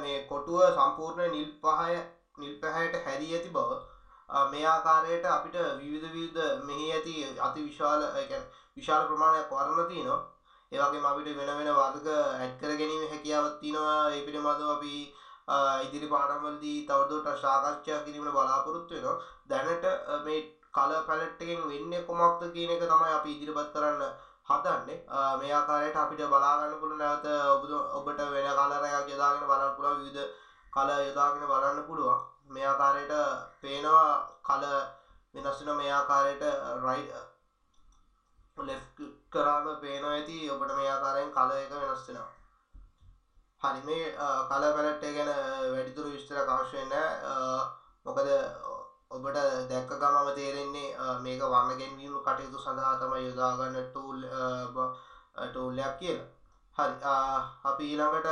මේ කොටුව සම්පූර්ණ නිල් පැහැයට හැරී ඇති බව. මේ ආකාරයට අපිට විවිධ මෙහි ඇති අති විශාල විශාල ප්‍රමාණයක් වර්ණ තියෙනවා. ඒ වගේම අපිට වෙන වර්ග ඇඩ් කර ගැනීම හැකියාවක් තියෙනවා. ඒ පිළිබඳව අපි ඉදිරි පාඩම් වලදී තවදුරටත් සාකච්ඡා කිරීමට බලාපොරොත්තු වෙනවා. දැනට මේ කලර් පැලට් එකෙන් වෙන්නේ කොමක්ද කියන එක තමයි අපි ඉදිරිපත් කරන්න හදන්නේ. මේ ආකාරයට අපිට බලා ගන්න පුළුවන්. නැවත ඔබට වෙන කලර් එකක් යොදාගෙන බලන්න පුළුවන්. විවිධ කලර් යොදාගෙන බලන්න පුළුවන්. මේ ආකාරයට පේනවා කලර් වෙනස් වෙන මේ ආකාරයට රයිට් ලෙෆ්ට් කරාම පේනවා ඇති ඔබට මේ ආකාරයෙන් කලර් එක වෙනස් වෙනවා. හරි, මේ කලර් පැලට් එක ගැන වැඩිදුර විස්තරයක් අවශ්‍ය නැහැ. මොකද ඔබට දැක්ක ගමම තේරෙන්නේ මේක වර්ණ ගැන්වීම කටයුතු සඳහා තමයි යොදා ගන්න ටූල් එකක් කියලා. හරි, අපි ඊළඟට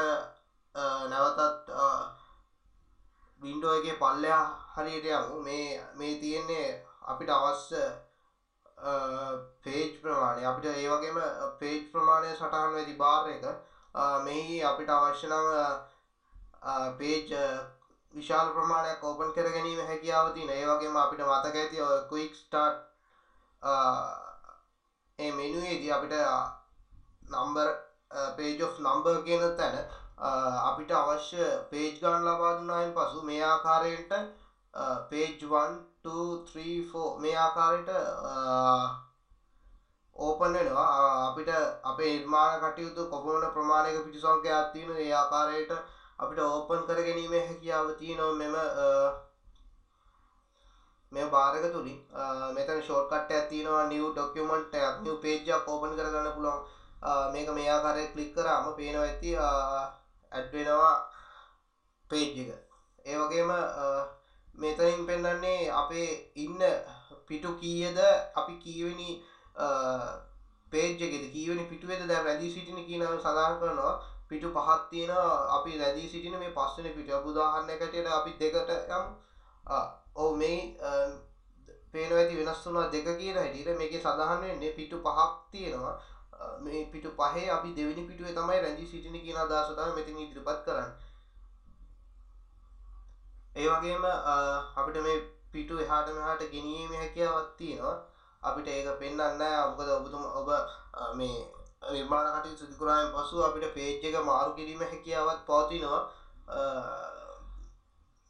නැවතත් වින්ඩෝ එකේ පල්ලෙහා හරියට යමු. මේ තියෙන්නේ අපිට අවශ්‍ය පේජ් ප්‍රමාණය. අපිට ඒ වගේම පේජ් ප්‍රමාණය සටහන් වෙති බාර් එක. මෙහි අපිට අවශ්‍ය නම් page විශාල ප්‍රමාණයක් open කර ගැනීම හැකියාව තියෙන. ඒ වගේම අපිට මතක ඇති ඔය quick start මේ menu එකේදී අපිට number page of number කියන තැන අපිට අවශ්‍ය page ගන්න ලබා දුන්නායින් පසු මේ ආකාරයට page 1 2 3 4 මේ ආකාරයට open වෙනවා. අපිට අපේ නිර්මාණ කටයුතු කොපමණ ප්‍රමාණයක පිටු සංඛ්‍යාවක් තියෙනවා ඒ ආකාරයට අපිට open කර ගැනීමේ හැකියාව තියෙනවා මේ බාර් එක තුලින්. මෙතන shortcut එකක් තියෙනවා new document එකක් new page එකක් open කරගන්න පුළුවන්. මේක මේ ආකාරයට click කරාම පේනවා ඇති add වෙනවා page එක. ඒ වගේම මෙතනින් පෙන්වන්නේ අපේ ඉන්න පිටු කීයද අපි කීවෙනි page එකේද කීවෙනි පිටුවේද දැන් රැඳී සිටින කියන සඳහන් කරනවා. පිටු පහක් තියෙනවා අපි රැඳී සිටින මේ පස්වෙනි පිටුව. උදාහරණයක් ඇටියට අපි දෙකට යමු. ඔව් මේ පේනවා ඇති වෙනස් වුණා දෙක කියන හැටියට මේකේ සඳහන් වෙන්නේ පිටු පහක් තියෙනවා. මේ පිටු පහේ අපි දෙවෙනි පිටුවේ තමයි රැඳී සිටින කියන අදහස තමයි මෙතන ඉදිරිපත් කරන්නේ. ඒ වගේම අපිට මේ පිටු එහාට මෙහාට ගෙනියීමේ හැකියාවක් තියෙනවා. අපිට ඒක පෙන්වන්න නැහැ. මොකද ඔබ මේ නිර්මාණ කටයුතු සිදු කරායින් පසු අපිට page එක මාරු කිරීමේ හැකියාවක් පවතිනවා.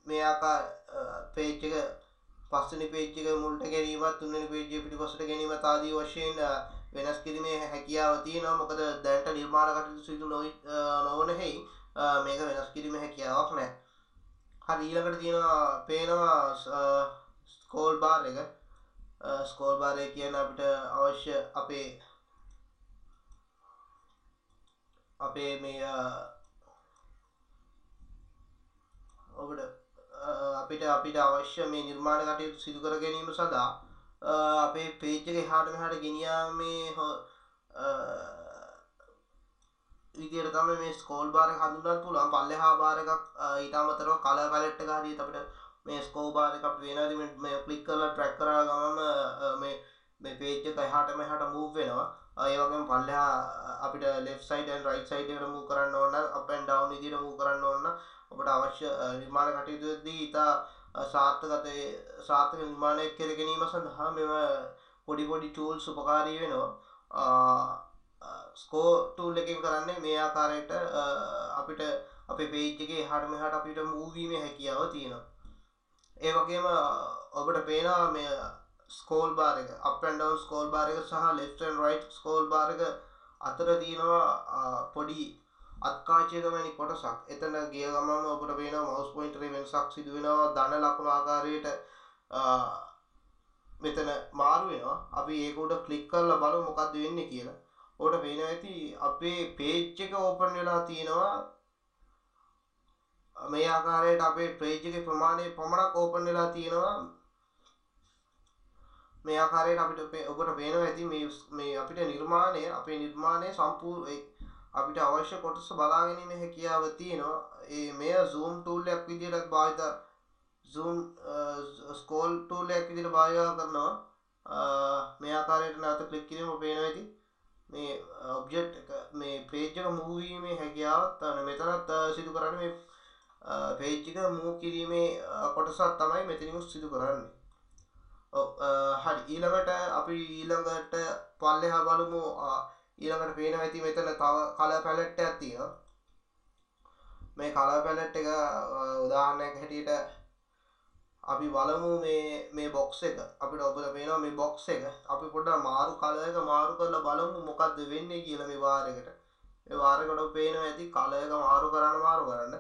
මේ ආකාර page එක පස්වෙනි page එක මුලට ගැනීමත් තුන්වෙනි page එක පිටිපස්සට ගැනීමත් ආදී වශයෙන් වෙනස් කිරීමේ හැකියාව තියෙනවා. මොකද දැනට නිර්මාණ කටයුතු සිදු නොවන හේයි මේක වෙනස් කිරීමේ හැකියාවක් නැහැ. හරි ඊළඟට තියෙනවා පේනවා scroll bar එක. scroll bar එක කියන්නේ අපිට අවශ්‍ය අපේ මේ අපිට අවශ්‍ය මේ නිර්මාණ කටයුතු සිදු කර ගැනීම සඳහා අපේ page එක එහාට මෙහාට ගෙනියාමේ විදියට තමයි මේ scroll bar එක හඳුන්වන්න පුළුවන්. පල්ලෙහා bar එකක් ඊට අමතරව color palette එක හරියට අපිට මේ scroll bar එක අපිට වෙනවාදී මේ click කරලා drag කරා ගමන් මේ page එක එහාට මෙහාට move වෙනවා. ඒ වගේම පල්ලෙහා අපිට left side and right side එකට move කරන්න ඕන නම් up and down විදියට move කරන්න ඕන නම් ඔබට අවශ්‍ය නිර්මාණ කටයුතුවේදී ඉතා සාර්ථක නිර්මාණයක් කර ගැනීම සඳහා මෙම පොඩි tools උපකාරී වෙනවා. scroll tool එකෙන් කරන්නේ මේ ආකාරයට අපිට අපේ page එකේ එහාට මෙහාට අපිට move වීමේ හැකියාව තියෙනවා. ඒ වගේම ඔබට පේනවා මේ scroll bar එක up and down scroll bar එක සහ left and right scroll bar එක අතර තියෙනවා පොඩි අත්කාචයක වැනි කොටසක්. එතන ගිය ගමන්ම ඔබට පේනවා mouse pointer එකේ වෙනසක් සිදු වෙනවා. ධන ලකුණු ආකාරයට මෙතන මාරු වෙනවා. අපි ඒක උඩ click කරලා බලමු මොකක්ද වෙන්නේ කියලා. ඔබට පේනවා ඇති අපේ page එක open වෙලා තියෙනවා. මේ ආකාරයට අපේ page එකේ ප්‍රමාණය පමණක් open වෙලා තියෙනවා. මේ ආකාරයට ඔබට පේනවා ඇති මේ අපිට අපේ නිර්මාණය සම්පූර්ණ අපිට අවශ්‍ය කොටස බලා ගැනීමේ හැකියාව තියෙනවා. මෙය zoom tool එකක් විදිහට භාවිත zoom scroll tool එකක් විදිහට භාවිත කරනවා. මේ ආකාරයට නැවත ක්ලික් කිරීම පේනවා ඇති මේ object එක මේ page එක move වීමේ හැකියාවක් තමයි මෙතනත් සිදු කරන්නේ. මේ page එක move කිරීමේ කොටසක් තමයි මෙතනින් සිදු කරන්නේ. හරි ඊළඟට අපි පල්ලෙහා බලමු. ඊළඟට පේනවා ඇති මෙතන තව color palette එකක් තියෙනවා. මේ color palette එක උදාහරණයක් හැටියට අපි බලමු මේ box එක. අපිට ඔබට පේනවා මේ box එක අපි පොඩ්ඩක් color එක මාරු කරලා බලමු මොකද්ද වෙන්නේ කියලා මේ bar එකට. මේ bar එකට පේනවා ඇති color එක මාරු කරන්න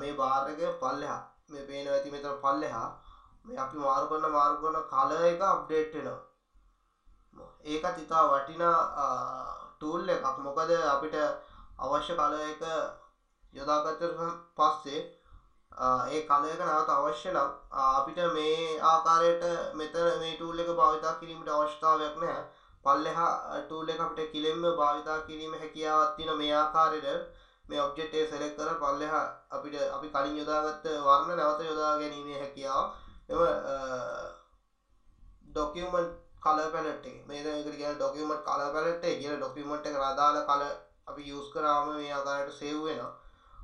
මේ bar එක පල්ලෙහා මේ පේනවා ඇති මෙතන පල්ලෙහා මේ අපි මාරු කරන color එක update වෙනවා. ඒකත් ඉතා වටිනා tool එකක්. මොකද අපිට අවශ්‍ය color එක යොදාගත්තට පස්සේ ඒ color එක නැවත අවශ්‍ය නම් අපිට මේ ආකාරයට මෙතන මේ tool එක භාවිත කිරීමට අවශ්‍යතාවයක් නැහැ. පල්ලෙහා tool එක අපිට කිලින්ම භාවිත කිරීමේ හැකියාවක් තියෙන මේ ආකාරයට මේ object එක select කරලා පල්ලෙහා අපි කලින් යොදාගත්ත වර්ණ නැවත යොදා ගැනීමේ හැකියාව document color palette එක. මේකට කියන්නේ document color palette එක කියලා. document එකට අදාළ color අපි use කරාම මේ ආකාරයට save වෙනවා.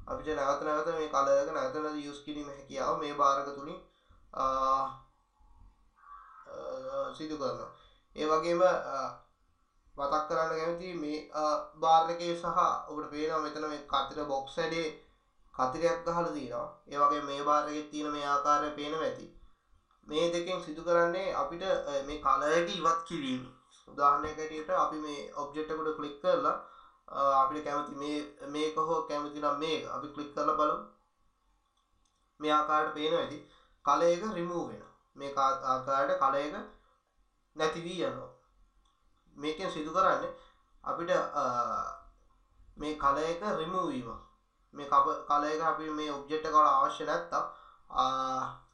අපිට නැවත නැවත මේ කලර් එක නැවත නැවත යූස් කිරීම හැකියාව මේ බාර් එක තුලින් සිදු කරනවා. ඒ වගේම මතක් කරන්න කැමති මේ බාර් එකේ සහ ඔබට පේනවා මෙතන මේ කතර බොක්ස් හැඩේ කතරයක් ගහලා තියෙනවා. ඒ වගේ මේ බාර් එකේ තියෙන මේ ආකාරය පේනවා ඇති. මේ දෙකෙන් සිදු කරන්නේ අපිට මේ කලර් එක ඉවත් කිරීම. උදාහරණයක් ඇටියට අපි මේ ඔබ්ජෙක්ට් එකට ක්ලික් කරලා අපිට කැමති මේක හෝ කැමති නම් මේක අපි ක්ලික් කරලා බලමු. මේ ආකාරයට පේනවා ඇති. කලර් එක රිමූව් වෙනවා. මේ ආකාරයට කලර් එක නැති වී යනවා. මේකෙන් සිදු කරන්නේ අපිට මේ කලර් එක රිමූව් වීම. මේ කලර් එක අපි මේ ඔබ්ජෙක්ට් එක වල අවශ්‍ය නැත්තම්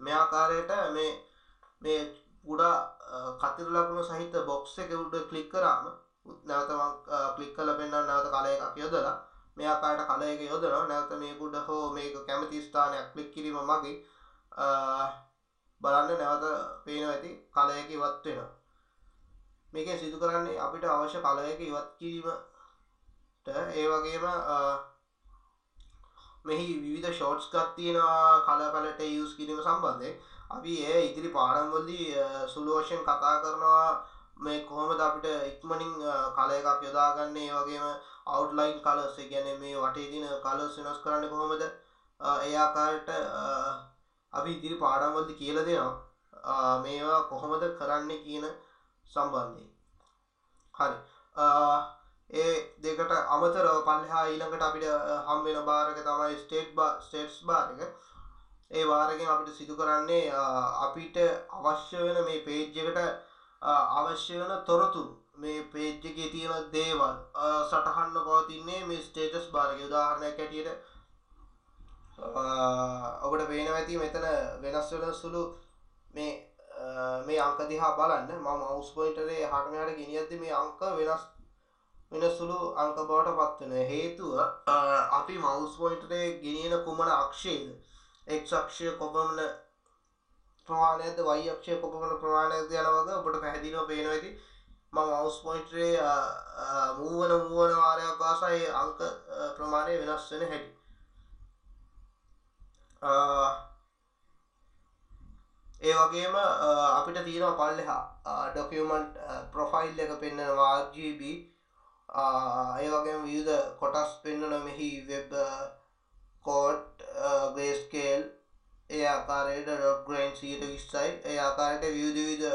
මේ ආකාරයට මේ උඩා කතර ලකුණු සහිත බොක්ස් එක උඩ ක්ලික් කරාම නැවත මම ක්ලික් කරලා පෙන්නන්න නැවත කලර් එකක් යොදලා මේ ආකාරයට කලර් එක යොදනවා. නැවත මේක උඩ හෝ මේක කැමති ස්ථානයක් ක්ලික් කිරීම මගින් බලන්න නැවත පේනවා ඇති කලර් එක ඉවත් වෙනවා. මේකෙන් සිදු කරන්නේ අපිට අවශ්‍ය කලර් එක ඉවත් කිරීමට ඒ වගේම මෙහි විවිධ ෂෝට්ස් එකක් තියෙනවා කලර් පැලට් එක යූස් කිරීම සම්බන්ධයෙන්. අපි ඒ ඉදිරි පාඩම් වලදී සුළු වශයෙන් කතා කරනවා මේ කොහොමද අපිට ඉක්මනින් කලර් එකක් යොදාගන්නේ. ඒ වගේම අවුට්ලයින් කලර්ස් ඒ කියන්නේ මේ වටේ තියෙන කලර්ස් වෙනස් කරන්නේ කොහොමද. ඒ ආකාරයට අපි ඉදිරි පාඩම් වලදී කියලා දෙනවා මේවා කොහොමද කරන්නේ කියන සම්බන්ධයෙන්. හරි. ඒ දෙකට අමතරව පල්ලෙහා ඊළඟට අපිට හම් වෙන බාර් එක තමයි ස්ටේටස් බාර් එක. ඒ බාර් එකෙන් අපිට සිදු කරන්නේ අපිට අවශ්‍ය වෙන මේ පේජ් එකට අවශ්‍ය වෙන තොරතුරු මේ පේජ් එකේ තියෙන දේවල් සටහන්ව පවතින්නේ මේ ස්ටේටස් බාර් එකේ. උදාහරණයක් ඇටියට ඔබට පේනවා ඇති මෙතන වෙනස් වෙන සුළු මේ අංක දිහා බලන්න. මම මවුස් පොයින්ටරේ එහාට මෙහාට ගෙනියද්දි මේ අංක වෙන සුළු අංක බවට පත් වෙනවා. හේතුව අපි මවුස් පොයින්ටරේ ගෙනියන කුමන අක්ෂයේද x අක්ෂය කොපමණ ප්‍රමාණයක්ද y අක්ෂය කොපමණ ප්‍රමාණයක්ද යන වගේ ඔබට පැහැදිලිව පේනවා ඇති. මම මවුස් පොයින්ටරේ මූව් වන වාරයක් වාසා ඒ අංක ප්‍රමාණය වෙනස් වෙන හැටි. ඒ වගේම අපිට තියෙනවා පල්ලෙහා ඩොකියුමන්ට් ප්‍රොෆයිල් එක පෙන්වනවා RGB. ඒ වගේම විවිධ කොටස් පෙන්වන මෙහි වෙබ් කෝඩ් grayscale ඒ ආකාරයට dot grain 120යි. ඒ ආකාරයට විවිධ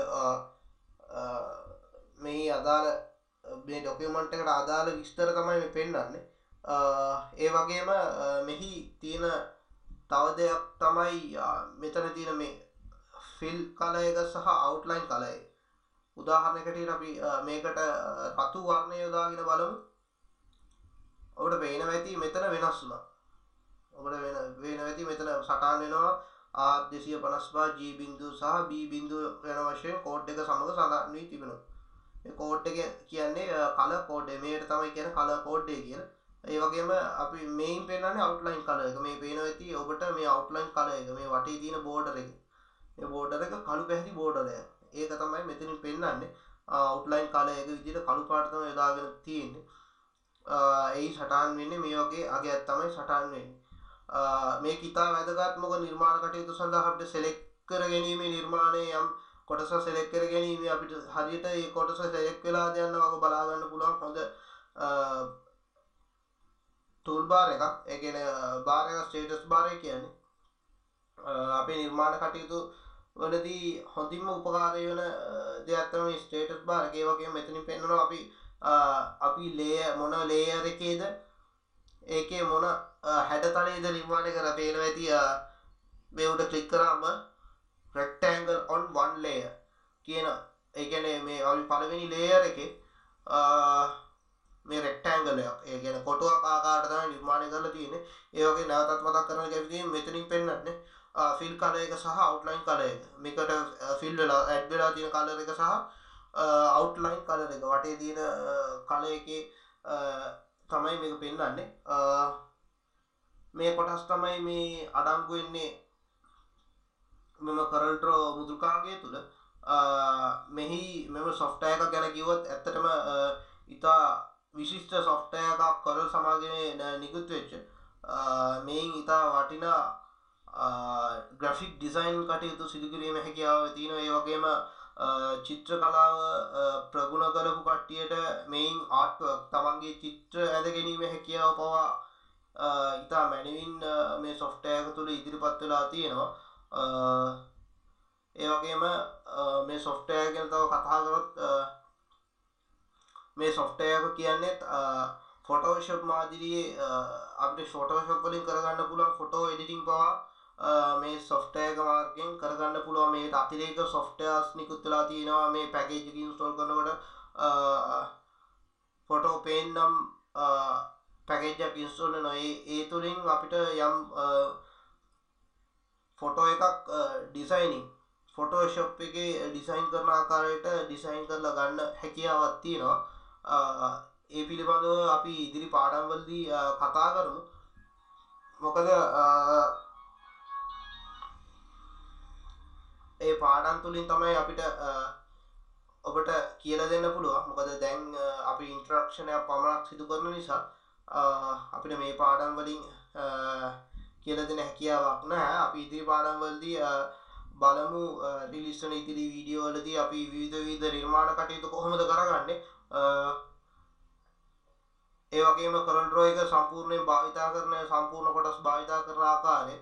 මේ අදාළ මේ ඩොකියුමන්ට් එකට අදාළ විස්තර තමයි මේ පෙන්වන්නේ. ඒ වගේම මෙහි තියෙන තව දෙයක් තමයි මෙතන තියෙන මේ fill color එක සහ outline color එක. උදාහරණයකට අපි මේකට රතු වර්ණය යොදාගෙන බලමු. ඔබට පේනවා ඇති මෙතන වෙනස් වුණා. ඔබට පේනවා ඇති මෙතන සටහන් වෙනවා R255 G බිංදුව සහ B බිංදුව යන වශයෙන් කෝඩ් එක සමග සටහන් වී තිබෙනවා. මේ කෝඩ් එක කියන්නේ color code එක. මේකට තමයි කියන්නේ color code එක කියලා. ඒ වගේම අපි මේන් පෙන්නන්නේ outline color එක. මේ පේනවා ඇති ඔබට මේ outline color එක මේ වටේ තියෙන border එක. මේ border එක කළු පැහැති border එකක්. ඒක තමයි මෙතනින් පෙන්නන්නේ outline color එක විදිහට කළු පාට තමයි යොදාගෙන තියෙන්නේ. ඒ සටහන් වෙන්නේ මේ වගේ අගයක් තමයි සටහන් වෙන්නේ. මේක ඉතා වැදගත්. මොකද නිර්මාණ කටයුතු සඳහා අපිට select කර ගැනීම නිර්මාණයේ යම් කොටස select කර ගැනීම අපිට හරියට ඒ කොටස select වෙලාද යන වගේ බලා ගන්න පුළුවන් හොඳ toolbar එකක්. ඒ කියන්නේ bar එක status bar එක කියන්නේ අපේ නිර්මාණ කටයුතු වලදී හොඳින්ම උපකාරී වෙන දෙයක් තමයි status bar එක. ඒ වගේම මෙතනින් පෙන්නනවා අපි layer මොන layer එකේද ඒකේ මොන හැඩතලයේද නිර්මාණය කරලා පේනවා ඇති. මේ උඩ ක්ලික් කරාම rectangle on one layer කියන ඒ කියන්නේ මේ අපි පළවෙනි layer එකේ මේ rectangle එකක් ඒ කියන්නේ කොටුවක් ආකාරයට තමයි නිර්මාණය කරලා තියෙන්නේ. ඒ වගේ නැවතත් මතක් කරන්න කැමතියි මෙතනින් පෙන්නන්නේ fill color එක සහ outline color එක. මේකට fill වෙලා add වෙලා තියෙන color එක සහ outline color එක වටේ තියෙන color එකේ තමයි මේක පෙන්නන්නේ. මේ කොටස් තමයි මේ අඩංගු වෙන්නේ මෙම CorelDRAW මුද්‍රකාංගය තුල. මෙම software එකක් ගැන කිව්වොත් ඇත්තටම ඉතා විශිෂ්ට software එකක් Corel සමාගමේ නිකුත් වෙච්ච මේන් ඉතා වටිනා ග්‍රෆික් ඩිසයින් කටයුතු සිදු කිරීම හැකියාව තියෙනවා. ඒ වගේම චිත්‍ර කලාව ප්‍රගුණ කරපු කට්ටියට මේන් ආර්ට්වර්ක් තමන්ගේ චිත්‍ර ඇඳ ගැනීම හැකියාව පවා ඉතා මැනවින් මේ සොෆ්ට්වෙයාර් එක තුළ ඉදිරිපත් වෙලා තියෙනවා. ඒ වගේම මේ සොෆ්ට්වෙයාර් ගැන තව කතා කරොත් මේ සොෆ්ට්වෙයාර් එක කියන්නේ ෆොටෝෂොප් මාදිරියේ අපිට ෆොටෝෂොප් වලින් කරගන්න පුළුවන් ෆොටෝ එඩිටිංగ్ පවා මේ සොෆ්ට්වෙයාර් එක මාර්ගයෙන් කරගන්න පුළුවන්. මේකට අතිරේක සොෆ්ට්වෙයාර්ස් නිකුත් වෙලා තියෙනවා මේ පැකේජ් එක ඉන්ස්ටෝල් කරනකොට. ෆොටෝ පේන් නම් පැකේජ් එකක් ඉන්ස්ටෝල් වෙනවා. ඒ තුලින් අපිට යම් ෆොටෝ එකක් ඩිසයිනින් ෆොටෝෂොප් එකේ ඩිසයින් කරන ආකාරයට ඩිසයින් කරලා ගන්න හැකියාවක් තියෙනවා. ඒ පිළිබඳව අපි ඉදිරි පාඩම්වලදී කතා කරමු. මොකද ඒ පාඩම් තුලින් තමයි අපිට ඔබට කියලා දෙන්න පුළුවන්. මොකද දැන් අපි ඉන්ට්‍රොඩක්ෂන් එකක් පමණක් සිදු කරන නිසා අපිට මේ පාඩම් වලින් කියලා දෙන්න හැකියාවක් නැහැ. අපි ඉදිරි පාඩම් වලදී බලමු රිලීස් වෙන ඉදිරි වීඩියෝ වලදී අපි විවිධ නිර්මාණ කටයුතු කොහොමද කරගන්නේ. ඒ වගේම Corel Draw එක සම්පූර්ණයෙන් භාවිතා කරන සම්පූර්ණ කොටස් භාවිතා කරන ආකාරය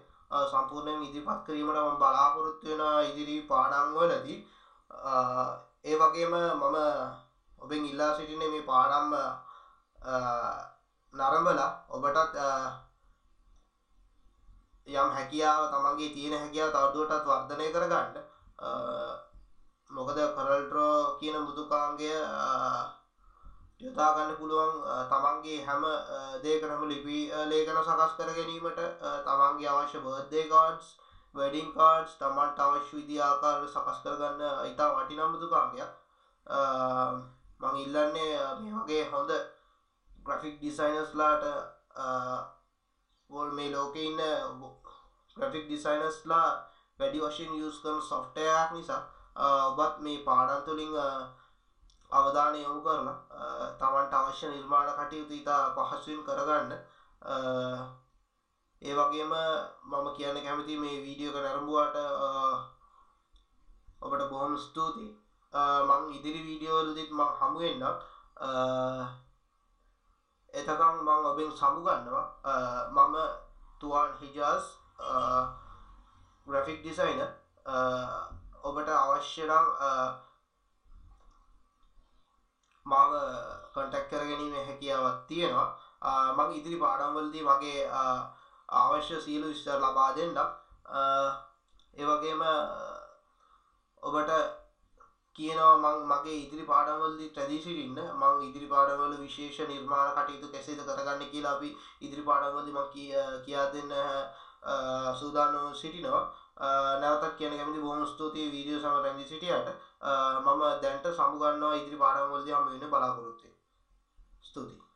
සම්පූර්ණයෙන් ඉදිරිපත් කිරීමට මම බලාපොරොත්තු වෙන ඉදිරි පාඩම් වලදී. ඒ වගේම මම ඔබෙන් ඉල්ලා සිටින්නේ මේ පාඩම් නරඹලා ඔබටත් යම් හැකියාව තමන්ගේ තියෙන හැකියාව තවදුරටත් වර්ධනය කරගන්න. මොකද Corel Draw කියන මෘදුකාංගය යොදා ගන්න පුළුවන් තමන්ගේ හැම දෙයකටම ලිපි ලේඛන සකස් කර ගැනීමට, තමන්ගේ අවශ්‍ය බර්ත්ඩේ කාඩ්ස්, වෙඩින් කාඩ්ස් තමන්ට අවශ්‍ය විදිහ ආකාරයට සකස් කරගන්න ඉතා වටිනා මෘදුකාංගයක්. මම ඉල්ලන්නේ මේ වගේ හොඳ ග්‍රැෆික් ඩිසයිනර්ස්ලාට මේ ලෝකේ ඉන්න ග්‍රැෆික් ඩිසයිනර්ස්ලා වැඩි වශයෙන් යූස් කරන සොෆ්ට්වෙයාර් එකක් නිසා ඔබත් මේ පාඩම් තුලින් අවධානය යොමු කරලා තමන්ට අවශ්‍ය නිර්මාණ කටයුතු ඉතා පහසුවෙන් කරගන්න. ඒ වගේම මම කියන්න කැමති මේ වීඩියෝ එක නරඹුවාට ඔබට බොහොම ස්තුතියි. මම ඉදිරි වීඩියෝ වලදීත් මම හමු වෙන්නම්. එතකම් මම ඔබෙන් සමු ගන්නවා. මම තුවාන් හිජාස් ග්‍රැෆික් ඩිසයිනර්. ඔබට අවශ්‍ය නම් මාව කොන්ටැක්ට් කරගැනීමේ හැකියාවක් තියෙනවා. මම ඉදිරි පාඩම් වලදී මගේ අවශ්‍ය සියලු විස්තර ලබා දෙන්නම්. ඒ වගේම ඔබට කියනවා මගේ ඉදිරි පාඩම් වලදී රැඳී සිටින්න. මම ඉදිරි පාඩම් වල විශේෂ නිර්මාණ කටයුතු කෙසේද කරගන්නේ කියලා අපි ඉදිරි පාඩම් වලදී මම කියා දෙන්න සූදානම් සිටිනවා. නැවතත් කියන කැමති බොහොම ස්තුතියි වීඩියෝ සමග රැඳී සිටියට. මම දැන්ට සමු ගන්නවා ඉදිරි පාඩම් වලදී හමු වෙන්න බලාපොරොත්තු වෙනවා. ස්තුතියි.